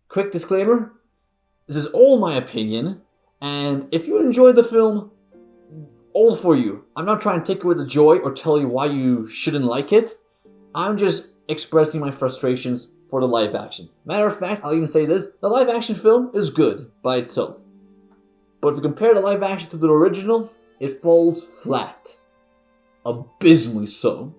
quick disclaimer, this is all my opinion, and if you enjoy the film, all for you. I'm not trying to take away the joy or tell you why you shouldn't like it. I'm just expressing my frustrations for the live action. Matter of fact, I'll even say this, the live action film is good by itself. But if you compare the live action to the original, it falls flat. Abysmally so.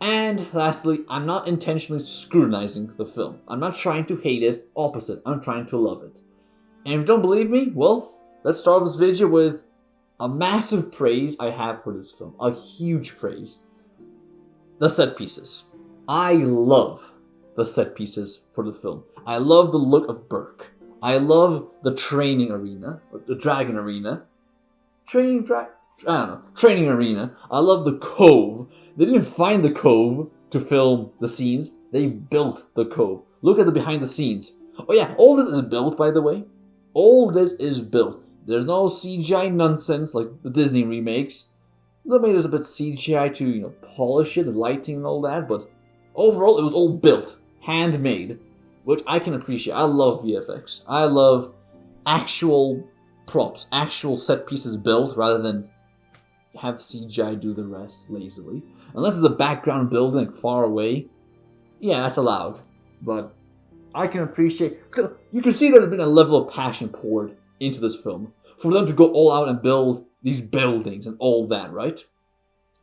And lastly, I'm not intentionally scrutinizing the film. I'm not trying to hate it, opposite, I'm trying to love it. And if you don't believe me, well, let's start this video with a massive praise I have for this film. A huge praise. The set pieces. I love the set pieces for the film. I love the look of Burke. I love the training arena, the dragon arena. Training arena. I love the cove. They didn't find the cove to film the scenes. They built the cove. Look at the behind the scenes. Oh yeah, all this is built, by the way. All this is built. There's no CGI nonsense like the Disney remakes. They made us a bit CGI to, polish it, the lighting and all that, but overall it was all built, handmade, which I can appreciate. I love VFX. I love actual props, actual set pieces built rather than have CGI do the rest lazily. Unless it's a background building like far away, yeah, that's allowed. But I can appreciate. So you can see there's been a level of passion poured into this film for them to go all out and build these buildings and all that, right?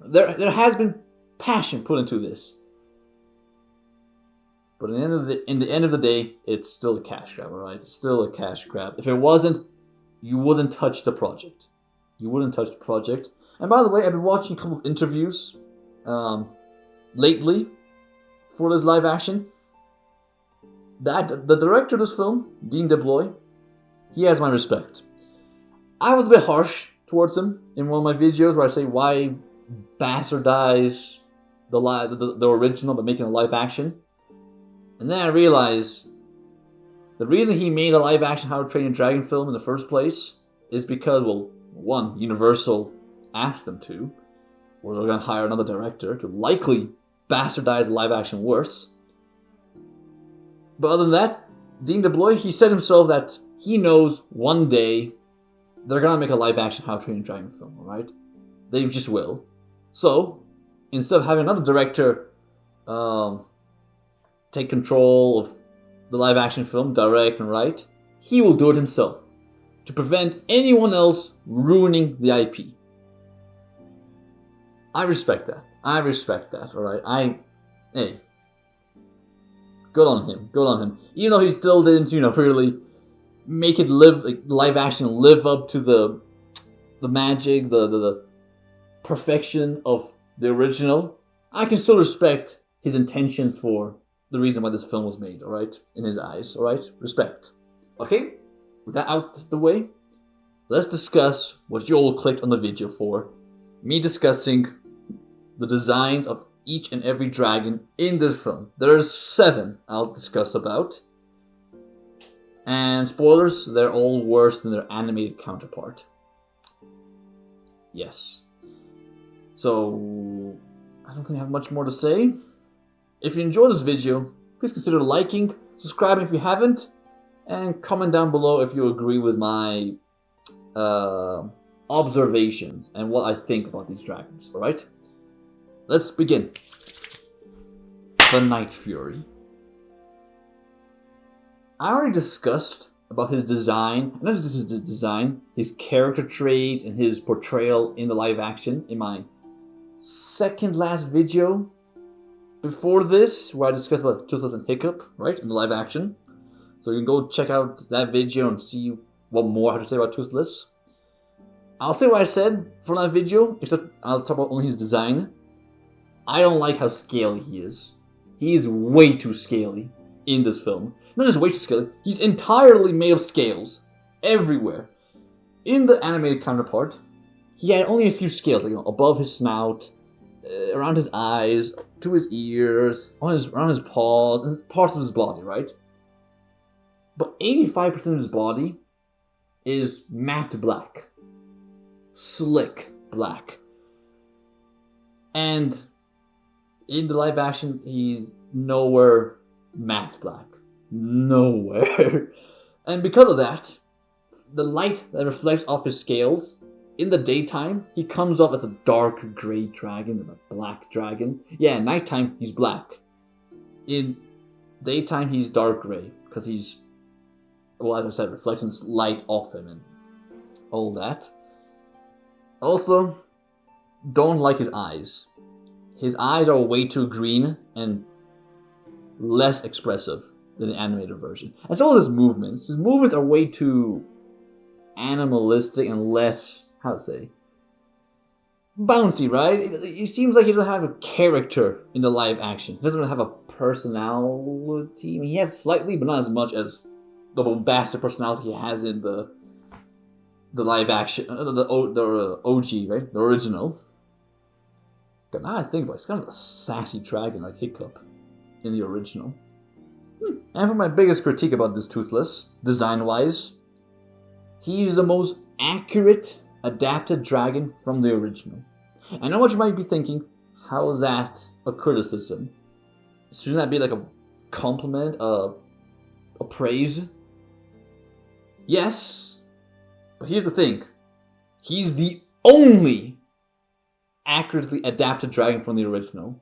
There has been passion put into this. But in the end of the day, it's still a cash grab, alright? It's still a cash grab. If it wasn't, you wouldn't touch the project. You wouldn't touch the project. And by the way, I've been watching a couple of interviews lately for this live action. The director of this film, Dean DeBlois, he has my respect. I was a bit harsh towards him in one of my videos where I say why bastardize the original by making a live action. And then I realized the reason he made a live action How to Train Your Dragon film in the first place is because, well, one, Universal asked them to, or they're going to hire another director to likely bastardize the live action worse. But other than that, Dean DeBlois, he said himself that he knows one day they're going to make a live action How to Train Your Dragon film, alright? They just will. So, instead of having another director take control of the live action film, direct and write, he will do it himself to prevent anyone else ruining the IP. I respect that. Alright? Hey. Good on him. Even though he still didn't, really make it live action live up to the magic, the perfection of the original, I can still respect his intentions for the reason why this film was made, alright? In his eyes, alright? Respect. Okay? With that out the way, let's discuss what you all clicked on the video for. Me discussing the designs of each and every dragon in this film. There's 7 I'll discuss about. And spoilers, they're all worse than their animated counterpart. Yes. So, I don't think I have much more to say. If you enjoyed this video, please consider liking, subscribing if you haven't, and comment down below if you agree with my observations and what I think about these dragons, alright? Let's begin. The Night Fury. I already discussed about his design, not just his design, his character trait and his portrayal in the live action in my second last video before this, where I discussed about Toothless and Hiccup, right, in the live action. So you can go check out that video and see what more I have to say about Toothless. I'll say what I said for that video, except I'll talk about only his design. I don't like how scaly he is. He is way too scaly in this film. Not just way too scaly, he's entirely made of scales. Everywhere. In the animated counterpart, he had only a few scales, above his snout, around his eyes, to his ears, around his paws, and parts of his body, right? But 85% of his body is matte black. Slick black. And in the live action, he's nowhere matte black. nowhere. And because of that, the light that reflects off his scales, in the daytime, he comes off as a dark gray dragon and a black dragon. Yeah, nighttime, he's black. In daytime, he's dark gray, because he's, well, as I said, reflecting light off him and all that. Also, don't like his eyes. His eyes are way too green and less expressive than the animated version. As well as his movements. His movements are way too animalistic and less, how to say, bouncy, right? It seems like he doesn't have a character in the live action. He doesn't have a personality. I mean, he has slightly, but not as much as the bombastic personality he has in the live action, the OG, right? The original. But now I think about it, it's kind of a sassy dragon like Hiccup in the original. And for my biggest critique about this Toothless, design-wise, he's the most accurate adapted dragon from the original. I know what you might be thinking, how is that a criticism? Shouldn't that be like a compliment, a praise? Yes, but here's the thing. He's the only accurately adapted dragon from the original.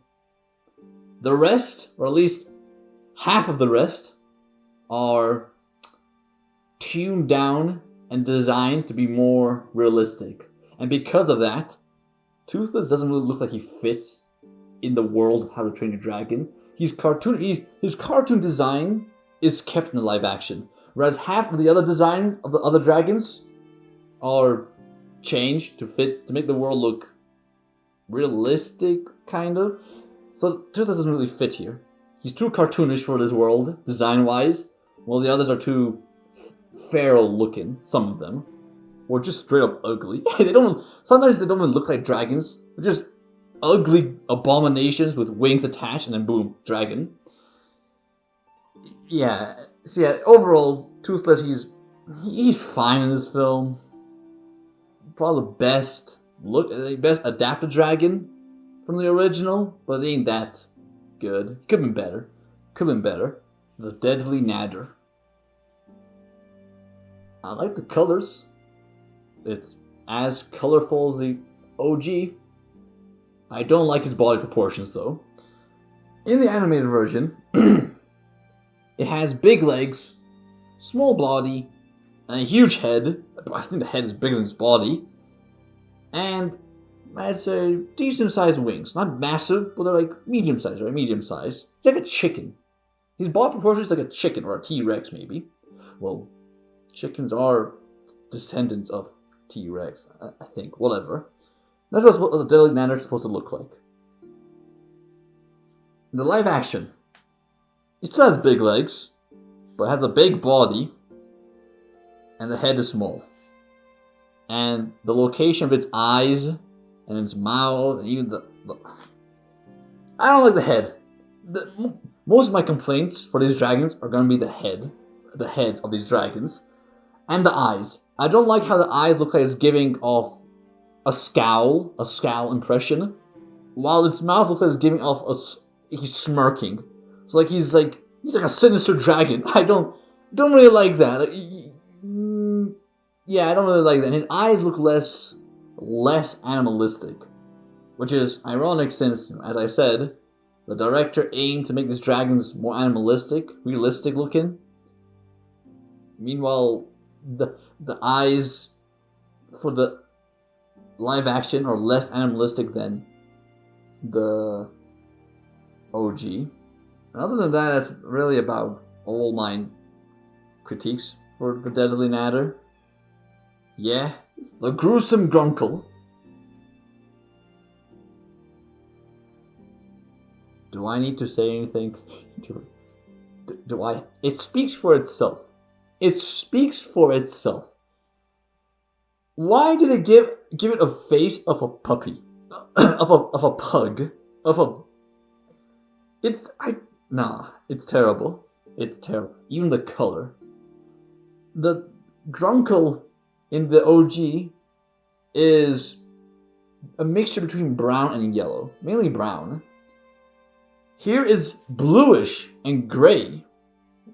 The rest, or at least half of the rest, are tuned down and designed to be more realistic. And because of that, Toothless doesn't really look like he fits in the world of How to Train Your Dragon. His cartoon design is kept in the live action, whereas half of the other design of the other dragons are changed to make the world look realistic, kind of. So Toothless doesn't really fit here. He's too cartoonish for this world, design-wise, while the others are too feral looking, some of them. Or just straight up ugly. Sometimes they don't even look like dragons. They're just ugly abominations with wings attached, and then boom, dragon. Yeah, so yeah, overall, Toothless, he's fine in this film. Probably the best adapted dragon from the original, but it ain't that good. Could have been better. The Deadly Nadder. I like the colors. It's as colorful as the OG. I don't like his body proportions though. In the animated version, it has big legs, small body, and a huge head. I think the head is bigger than his body. And I'd say decent sized wings. Not massive, but they're like medium sized, right? Medium sized. It's like a chicken. His body proportions like a chicken or a T-Rex maybe. Well, chickens are descendants of T-Rex, I think. Whatever. That's what the Deadly Nadder is supposed to look like. In the live action, he still has big legs, but has a big body, and the head is small. And the location of its eyes and its mouth, and even I don't like the head. Most of my complaints for these dragons are going to be the heads of these dragons, and the eyes. I don't like how the eyes look like it's giving off a scowl impression, while its mouth looks like it's giving off he's smirking. So he's like a sinister dragon. I don't really like that. Yeah, I don't really like that. And his eyes look less animalistic, which is ironic since, as I said, the director aimed to make these dragons more animalistic, realistic looking. Meanwhile, the eyes for the live action are less animalistic than the OG. And other than that, that's really about all my critiques for the Deadly Nadder. Yeah, the gruesome Grunkle. Do I need to say anything? Do I? It speaks for itself. It speaks for itself. Why did it give it a face of a puppy, of a pug, It's terrible. It's terrible. Even the color. The Grunkle in the OG is a mixture between brown and yellow, mainly brown. Here is bluish and gray.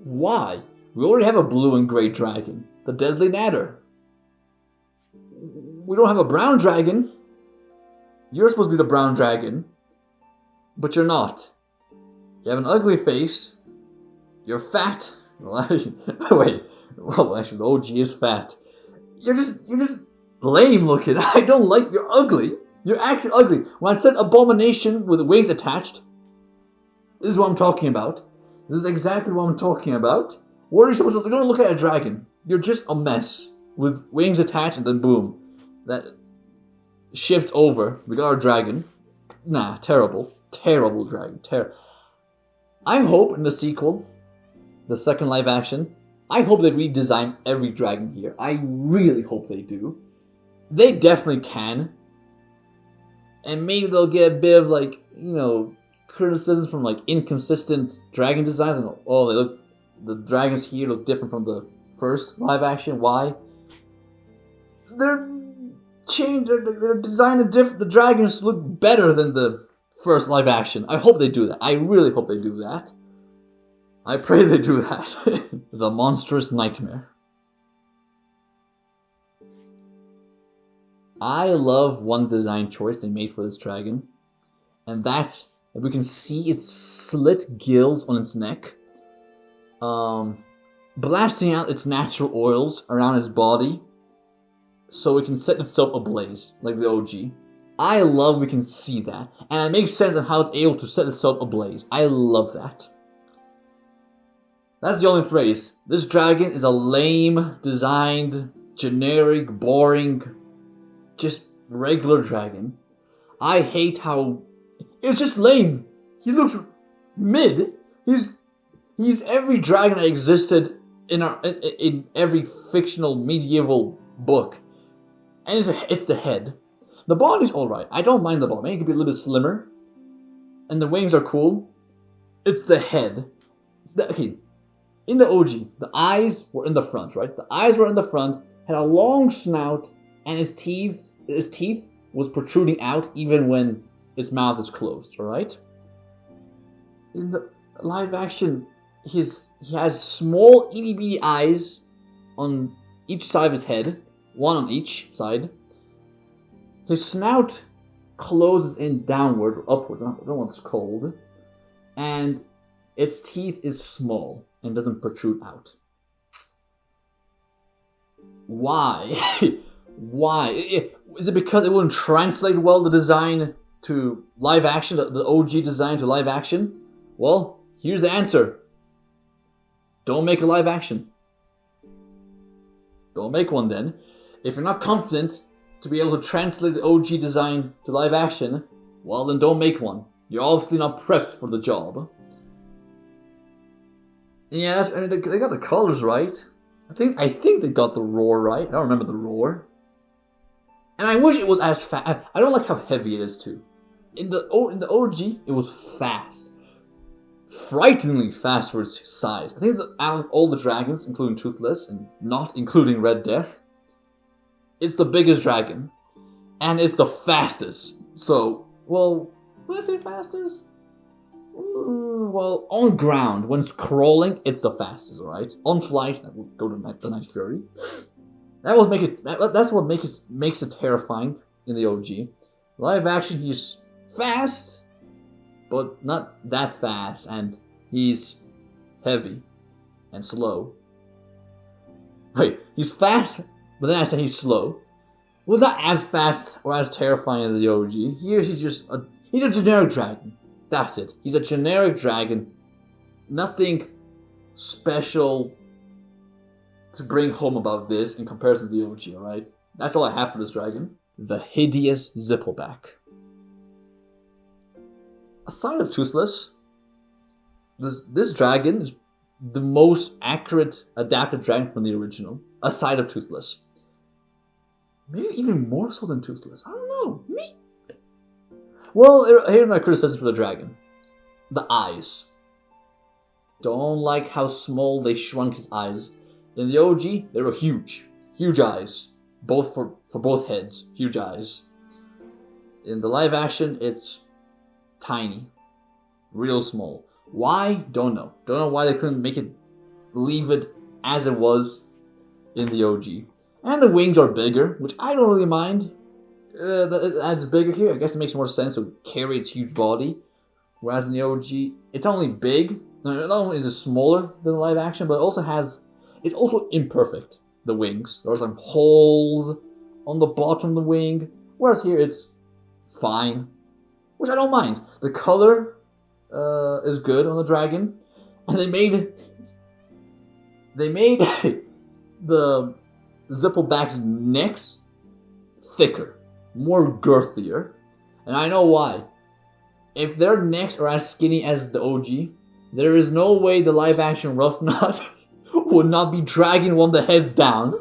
Why? We already have a blue and gray dragon, the Deadly Natter. We don't have a brown dragon. You're supposed to be the brown dragon, but you're not. You have an ugly face. You're fat. Wait. Well, actually, the OG is fat. You're just lame looking. I don't like. You're ugly. You're actually ugly. When I said abomination with wings attached, this is what I'm talking about. This is exactly what I'm talking about. What are you supposed to? You don't look at a dragon. You're just a mess with wings attached, and then boom, that shifts over. We got our dragon. Nah, terrible dragon. I hope in the sequel, the second live action, I hope they redesign every dragon here. I really hope they do. They definitely can. And maybe they'll get a bit of criticisms from inconsistent dragon designs. And the dragons here look different from the first live action. Why? They're designing different. The dragons look better than the first live action. I hope they do that. I really hope they do that. I pray they do that. The Monstrous Nightmare. I love one design choice they made for this dragon, and that's that we can see its slit gills on its neck, blasting out its natural oils around its body, so it can set itself ablaze like the OG. I love we can see that, and it makes sense on how it's able to set itself ablaze. I love that. That's the only phrase. This dragon is a lame, designed, generic, boring, just regular dragon. I hate how it's just lame. He looks mid. He's every dragon that existed in every fictional medieval book, and it's the head. The body's alright. I don't mind the body. Maybe it could be a little bit slimmer, and the wings are cool. It's the head. In the OG, the eyes were in the front, right? The eyes were in the front, had a long snout, and its teeth was protruding out even when its mouth is closed, alright? In the live action, he has small itty bitty eyes on each side of his head, one on each side. His snout closes in downward or upward, I don't know what it's called, and its teeth is small and doesn't protrude out. Why? Why? Is it because it wouldn't translate well the design to live action, the OG design to live action? Well, here's the answer. Don't make a live action. Don't make one then. If you're not confident to be able to translate the OG design to live action, well then don't make one. You're obviously not prepped for the job. Yeah, they got the colors right. I think they got the roar right. I don't remember the roar. And I wish it was as fast. I don't like how heavy it is too. In the OG, it was fast. Frighteningly fast for its size. I think it's out of all the dragons, including Toothless, and not including Red Death, it's the biggest dragon. And it's the fastest. So, well, would I say fastest? Well, on ground, when it's crawling, it's the fastest, alright? On flight, that would go to the Night Fury. That's what makes it terrifying in the OG. Live action, he's fast, but not that fast, and he's heavy and slow. Wait, he's fast, but then I said he's slow. Well, not as fast or as terrifying as the OG. Here, he's a generic dragon. That's it. He's a generic dragon. Nothing special to bring home about this in comparison to the OG, alright? That's all I have for this dragon. The hideous Zippleback. Aside of Toothless, this dragon is the most accurate adapted dragon from the original, aside of Toothless. Maybe even more so than Toothless. I don't know. Me? Well, here's my criticism for the dragon. The eyes. Don't like how small they shrunk his eyes. In the OG, they were huge. Huge eyes. Both for both heads. Huge eyes. In the live action, it's tiny. Real small. Why? Don't know. Don't know why they couldn't make it leave it as it was in the OG. And the wings are bigger, which I don't really mind. It adds bigger here. I guess it makes more sense to carry its huge body. Whereas in the OG, it's only big. Not only is it smaller than live action, but it's also imperfect. The wings. There's some holes on the bottom of the wing. Whereas here it's fine. Which I don't mind. The color is good on the dragon. And they made the Zippleback's necks thicker, more girthier, and I know why. If their necks are as skinny as the OG, there is no way the live-action Rough Nut would not be dragging one of the heads down.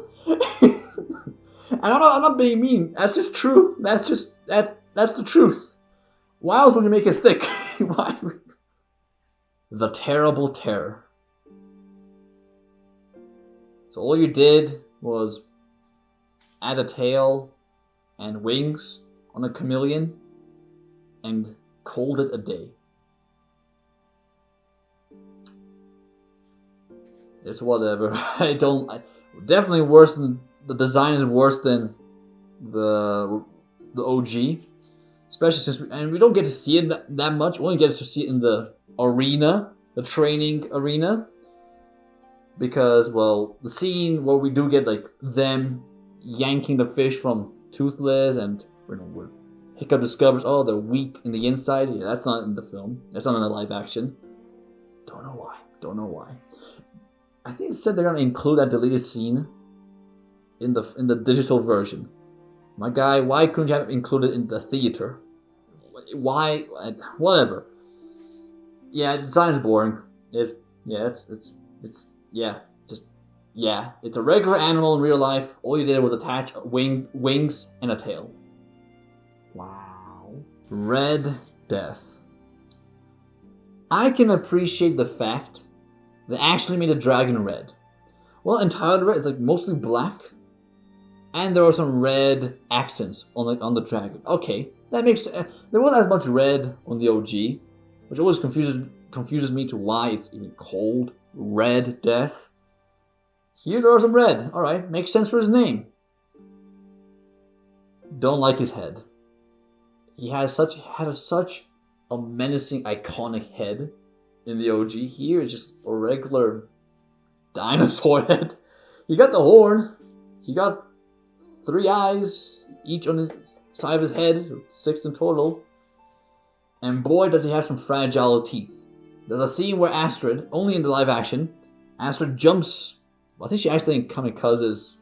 And I'm not being mean. That's just true. That's the truth. Why else would you make it thick? Why? The Terrible Terror. So all you did was add a tail and wings on a chameleon and called it a day. It's whatever. Definitely worse than the design is worse than the OG, especially since we don't get to see it that much. We only get to see it in the arena, the training arena. Because, well, the scene where we do get, like, them yanking the fish from Toothless and where Hiccup discovers, oh, they're weak in the inside. Yeah, that's not in the film. That's not in the live action. Don't know why. I think it said they're going to include that deleted scene in the digital version. My guy, why couldn't you have it included in the theater? Why? Whatever. Yeah, design is boring. It's a regular animal in real life. All you did was attach wings and a tail. Wow. Red Death. I can appreciate the fact they actually made a dragon red. Well, entirely red. It's like mostly black, and there are some red accents on the dragon. Okay, that makes there wasn't as much red on the OG, which always confuses me to why it's even called Red Death. Here there are some red. Alright, makes sense for his name. Don't like his head. He had such a menacing, iconic head in the OG. Here it's just a regular dinosaur head. He got the horn. He got 3 eyes, each on the side of his head, 6 in total. And boy, does he have some fragile teeth. There's a scene where Astrid, only in the live action, Astrid jumps. Well, I think she actually kamikazes.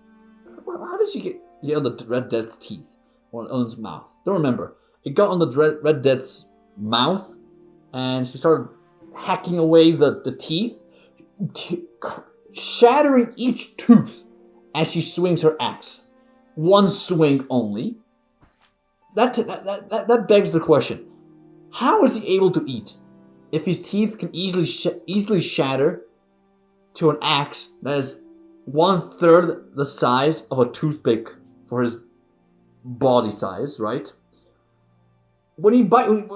How did she get on the Red Death's teeth? Or on its mouth? Don't remember. It got on the Red Death's mouth, and she started hacking away the teeth, shattering each tooth as she swings her axe. One swing only. That begs the question: how is he able to eat if his teeth can easily shatter to an axe that is 1/3 the size of a toothpick for his body size, right? When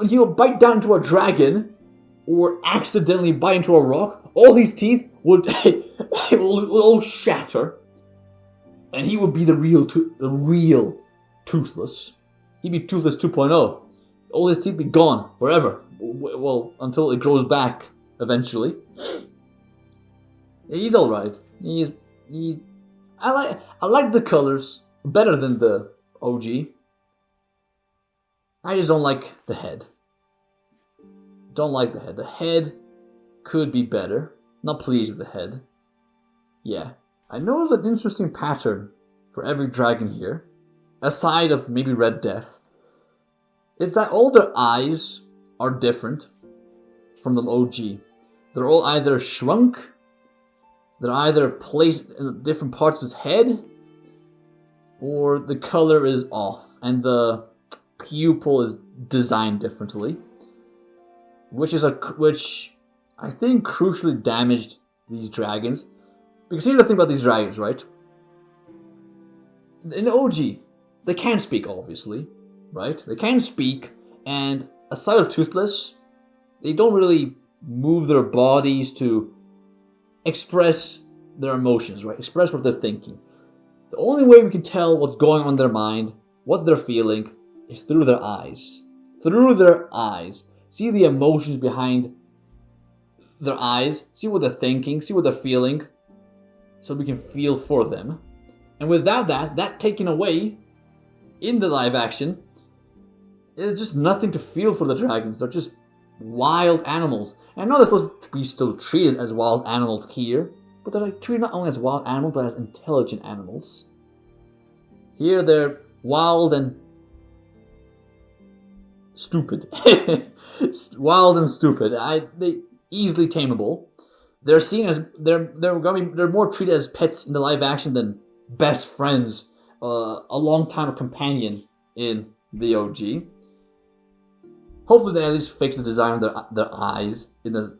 he'll bite down into a dragon or accidentally bite into a rock, all his teeth will all shatter, and he would be the real Toothless. He'd be Toothless 2.0. All his teeth be gone forever. Well, until it grows back eventually. He's all right. I like the colors better than the OG. I just don't like the head. Don't like the head. The head could be better. Not pleased with the head. Yeah. I noticed an interesting pattern for every dragon here, aside of maybe Red Death. It's that all their eyes are different from the OG. They're all either shrunk, they're either placed in different parts of his head, or the color is off, and the pupil is designed differently, which I think crucially damaged these dragons. Because here's the thing about these dragons, right? In the OG, they can speak, obviously, right? They can speak, and aside of Toothless, they don't really move their bodies to express their emotions, right? Express what they're thinking. The only way we can tell what's going on in their mind, what they're feeling, is through their eyes. Through their eyes. See the emotions behind their eyes. See what they're thinking. See what they're feeling. So we can feel for them. And without that taken away in the live action, there's just nothing to feel for the dragons. They're just wild animals. And I know they're supposed to be still treated as wild animals here, but they're like treated not only as wild animals, but as intelligent animals. Here they're wild and stupid. Wild and stupid. They easily tameable. They're seen as they're more treated as pets in the live action than best friends, a long time companion in the OG. Hopefully they at least fix the design of their eyes in the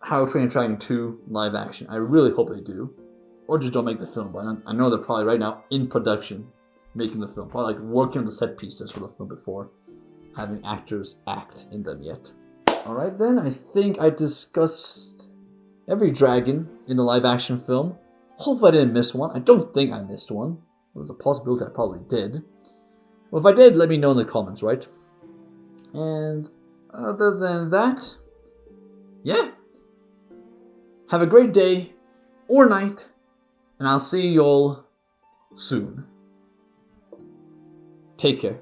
How to Train Your Dragon 2 live action. I really hope they do. Or just don't make the film, but I know they're probably right now in production making the film. Probably like working on the set pieces for the film before having actors act in them yet. Alright then, I think I discussed every dragon in the live action film. Hopefully I didn't miss one. I don't think I missed one. There's a possibility I probably did. Well, if I did, let me know in the comments, right? And other than that, yeah. Have a great day or night, and I'll see you all soon. Take care.